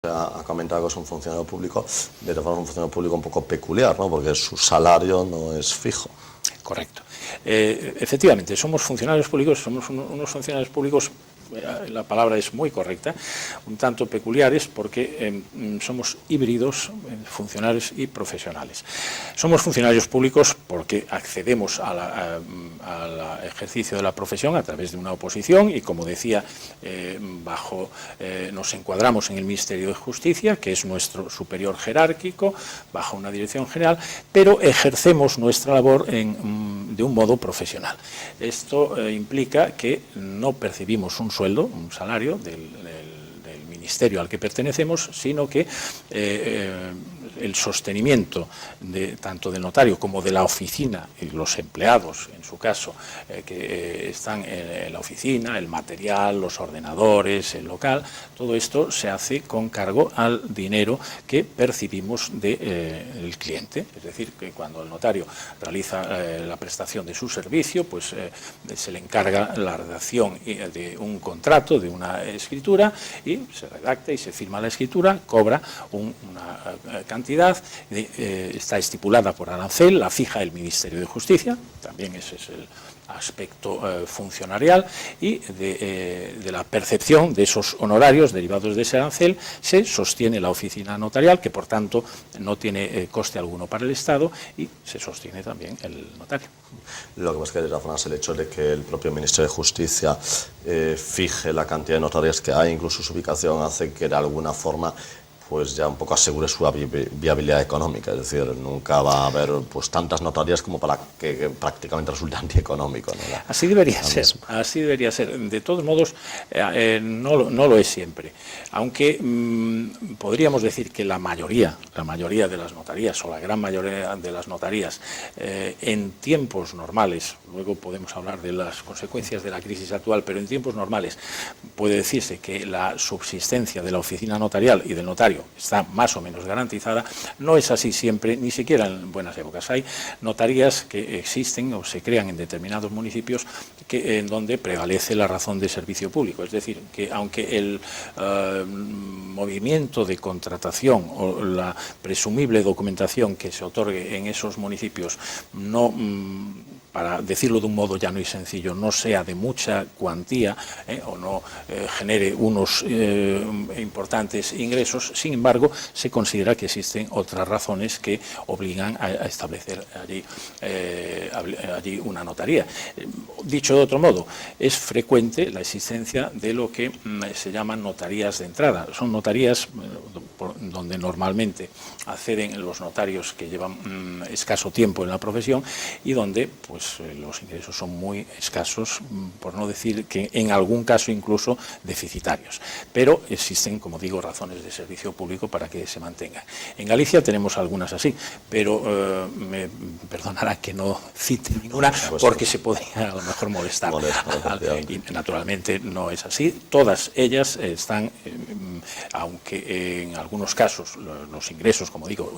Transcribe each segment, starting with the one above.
Ha comentado que es un funcionario público, de todas formas un funcionario público un poco peculiar, ¿no? Porque su salario no es fijo. Correcto. Efectivamente, somos funcionarios públicos, somos unos funcionarios públicos, la palabra es muy correcta, un tanto peculiares porque somos híbridos, funcionarios y profesionales. Somos funcionarios públicos porque accedemos al ejercicio de la profesión a través de una oposición y, como decía, nos encuadramos en el Ministerio de Justicia, que es nuestro superior jerárquico, bajo una dirección general, pero ejercemos nuestra labor de un modo profesional. Esto implica que no percibimos un sueldo, un salario del ministerio al que pertenecemos, sino que el sostenimiento tanto del notario como de la oficina y los empleados, en su caso, que están en la oficina, el material, los ordenadores, el local, todo esto se hace con cargo al dinero que percibimos del cliente. Es decir, que cuando el notario realiza la prestación de su servicio, pues se le encarga la redacción de un contrato, de una escritura, y se redacta y se firma la escritura, cobra una cantidad, está estipulada por arancel, la fija el Ministerio de Justicia, también ese es el aspecto funcionarial, y de la percepción de esos honorarios derivados de ese arancel se sostiene la oficina notarial, que por tanto no tiene coste alguno para el Estado, y se sostiene también el notario. Lo que pasa es que de todas formas el hecho de que el propio Ministerio de Justicia fije la cantidad de notarias que hay, incluso su ubicación, hace que de alguna forma pues ya un poco asegure su viabilidad económica, es decir, nunca va a haber pues tantas notarias como para que prácticamente resulte antieconómico, ¿no? Así debería ser, así debería ser. De todos modos, no lo es siempre, aunque podríamos decir que la mayoría de las notarías, o la gran mayoría de las notarías, en tiempos normales, luego podemos hablar de las consecuencias de la crisis actual, pero en tiempos normales puede decirse que la subsistencia de la oficina notarial y del notario está más o menos garantizada. No es así siempre, ni siquiera en buenas épocas. Hay notarías que existen o se crean en determinados municipios en donde prevalece la razón de servicio público. Es decir, que aunque el movimiento de contratación o la presumible documentación que se otorgue en esos municipios no, para decirlo de un modo llano y sencillo, no sea de mucha cuantía o no genere unos importantes ingresos, sin embargo, se considera que existen otras razones que obligan a establecer allí una notaría. Dicho de otro modo, es frecuente la existencia de lo que se llaman notarías de entrada. Son notarías donde normalmente acceden los notarios que llevan escaso tiempo en la profesión y donde pues los ingresos son muy escasos, por no decir que en algún caso incluso deficitarios. Pero existen, como digo, razones de servicio público para que se mantengan. En Galicia tenemos algunas así, pero me perdonará que no cite ninguna porque se podría a lo mejor molestar. Y naturalmente no es así. Todas ellas están, aunque en algunos casos los ingresos, como digo,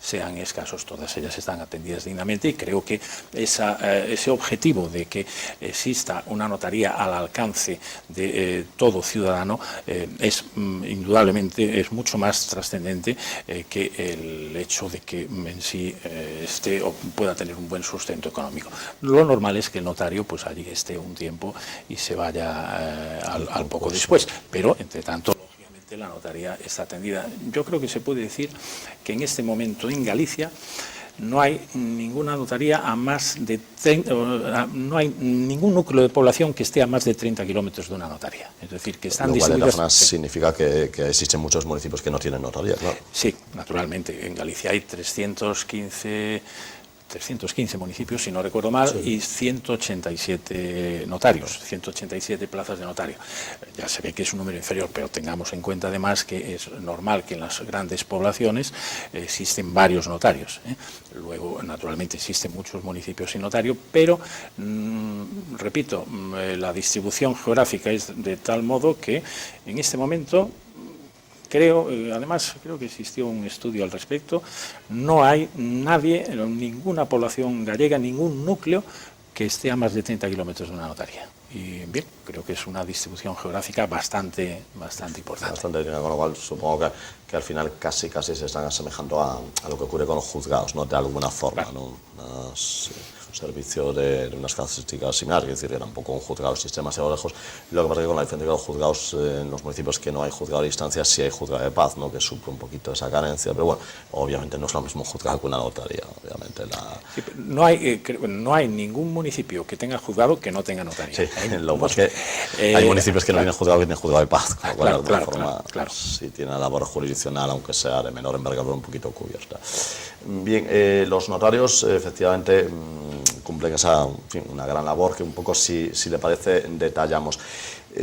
sean escasos, todas ellas están atendidas dignamente, y creo que ese objetivo de que exista una notaría al alcance de todo ciudadano es indudablemente mucho más trascendente que el hecho de que en sí esté o pueda tener un buen sustento económico. Lo normal es que el notario pues allí esté un tiempo y se vaya al poco después, pero entre tanto la notaría está atendida. Yo creo que se puede decir que en este momento en Galicia no hay ninguna notaría a más de 30, no hay ningún núcleo de población que esté a más de 30 kilómetros de una notaría. Es decir, que están distribuidas. Lo cual significa que existen muchos municipios que no tienen notaría, claro. Sí, naturalmente. En Galicia hay 315 municipios, si no recuerdo mal, sí, y 187 notarios, 187 plazas de notario. Ya se ve que es un número inferior, pero tengamos en cuenta además que es normal que en las grandes poblaciones existen varios notarios. Luego, naturalmente, existen muchos municipios sin notario, pero, repito, la distribución geográfica es de tal modo que en este momento además creo que existió un estudio al respecto, no hay nadie, ninguna población gallega, ningún núcleo que esté a más de 30 kilómetros de una notaría. y bien, creo que es una distribución geográfica bastante importante. Bastante, con lo cual supongo que al final casi se están asemejando a lo que ocurre con los juzgados, ¿no? De alguna forma, claro. ¿no? Un servicio de unas características similares, es decir, que tampoco un juzgado existe demasiado lejos. Lo que pasa es que con la diferencia de los juzgados en los municipios que no hay juzgado de distancia, sí hay juzgado de paz, ¿no? Que suple un poquito esa carencia, pero bueno, obviamente no es lo mismo un juzgado que una notaría, obviamente. Sí, no hay ningún municipio que tenga juzgado que no tenga notaría. Sí, lo más que hay municipios que no tienen juzgado que tienen juzgado de paz, con lo cual de alguna forma sí tiene la labor jurisdiccional, aunque sea de menor envergadura, un poquito cubierta. Bien, los notarios efectivamente cumplen una gran labor que un poco, si le parece, detallamos.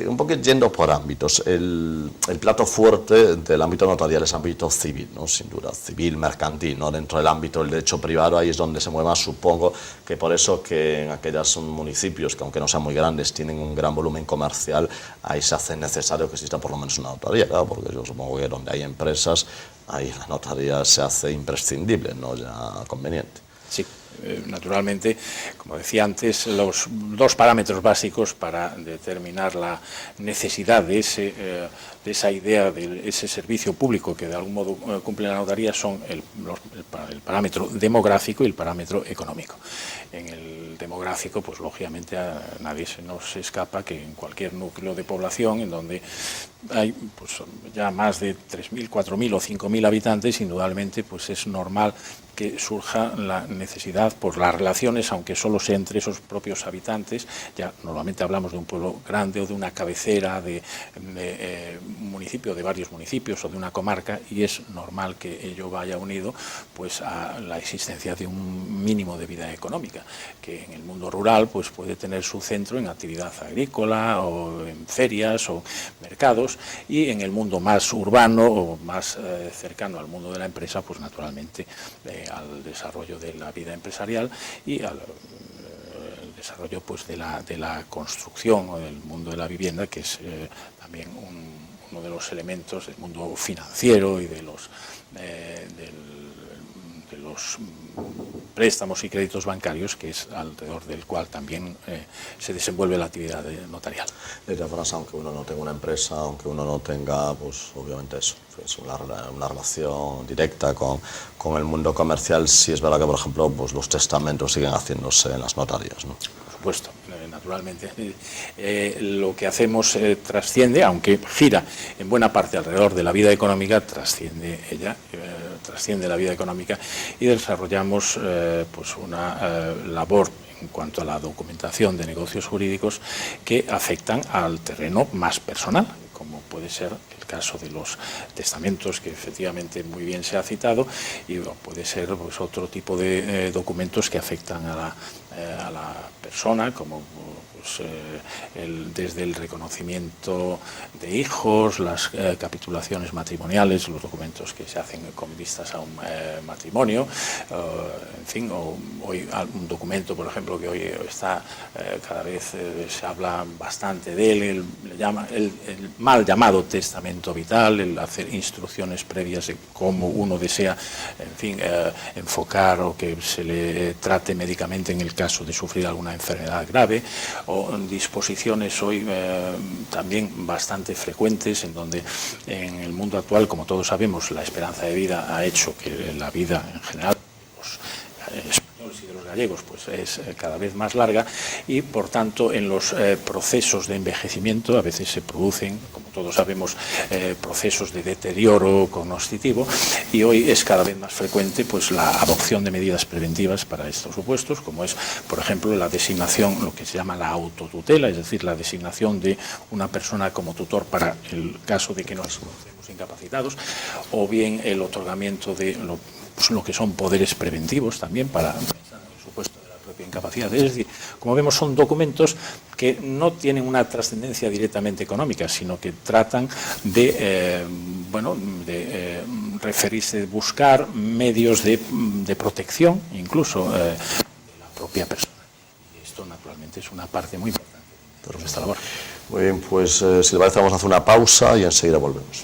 Un poco yendo por ámbitos, el plato fuerte del ámbito notarial es ámbito civil, ¿no? Sin duda, civil, mercantil, ¿no? Dentro del ámbito del derecho privado, ahí es donde se mueve más, supongo que por eso que en aquellos municipios que aunque no sean muy grandes tienen un gran volumen comercial, ahí se hace necesario que exista por lo menos una notaría, claro, porque yo supongo que donde hay empresas, ahí la notaría se hace imprescindible, no ya conveniente. Sí. Naturalmente, como decía antes, los dos parámetros básicos para determinar la necesidad de esa idea, de ese servicio público que de algún modo cumple la notaría son el parámetro demográfico y el parámetro económico. En el demográfico, pues lógicamente a nadie se nos escapa que en cualquier núcleo de población en donde hay pues, ya más de 3.000, 4.000 o 5.000 habitantes, indudablemente pues es normal que surja la necesidad por las relaciones, aunque solo sea entre esos propios habitantes. Ya normalmente hablamos de un pueblo grande o de una cabecera de un municipio, de varios municipios o de una comarca, y es normal que ello vaya unido pues a la existencia de un mínimo de vida económica, que en el mundo rural pues puede tener su centro en actividad agrícola o en ferias o mercados, y en el mundo más urbano o más cercano al mundo de la empresa, pues naturalmente al desarrollo de la vida empresarial y al desarrollo pues de la construcción o del mundo de la vivienda, que es también uno de los elementos del mundo financiero y de los préstamos y créditos bancarios, que es alrededor del cual también se desenvuelve la actividad notarial. De todas formas, aunque uno no tenga una empresa, aunque uno no tenga, pues obviamente eso, es una relación directa con el mundo comercial, sí es verdad que, por ejemplo, pues los testamentos siguen haciéndose en las notarías, ¿no? Por supuesto, naturalmente. Lo que hacemos trasciende, aunque gira en buena parte alrededor de la vida económica, trasciende la vida económica, y desarrollamos pues una labor en cuanto a la documentación de negocios jurídicos que afectan al terreno más personal, como puede ser el caso de los testamentos, que efectivamente muy bien se ha citado, y puede ser pues, otro tipo de documentos que afectan a la persona, como pues, desde el reconocimiento de hijos, las capitulaciones matrimoniales, los documentos que se hacen con vistas a un matrimonio, en fin, o hoy un documento, por ejemplo, que hoy está cada vez se habla bastante de él, el mal llamado testamento vital, el hacer instrucciones previas de cómo uno desea, en fin, enfocar o que se le trate médicamente en el caso de sufrir alguna enfermedad grave, o disposiciones hoy también bastante frecuentes en donde en el mundo actual, como todos sabemos, la esperanza de vida ha hecho que la vida en general de los españoles y de los gallegos pues es cada vez más larga, y por tanto en los procesos de envejecimiento a veces se producen, como todos sabemos, procesos de deterioro cognoscitivo, y hoy es cada vez más frecuente pues la adopción de medidas preventivas para estos supuestos, como es, por ejemplo, la designación, lo que se llama la autotutela, es decir, la designación de una persona como tutor para el caso de que nos encontremos incapacitados, o bien el otorgamiento de lo que son poderes preventivos también para el supuesto de la propia incapacidad. Es decir, como vemos, son documentos que no tienen una trascendencia directamente económica, sino que tratan de referirse, de buscar medios de protección, incluso de la propia persona. Y esto, naturalmente, es una parte muy importante de nuestra labor. Muy bien, pues si le parece, vamos a hacer una pausa y enseguida volvemos.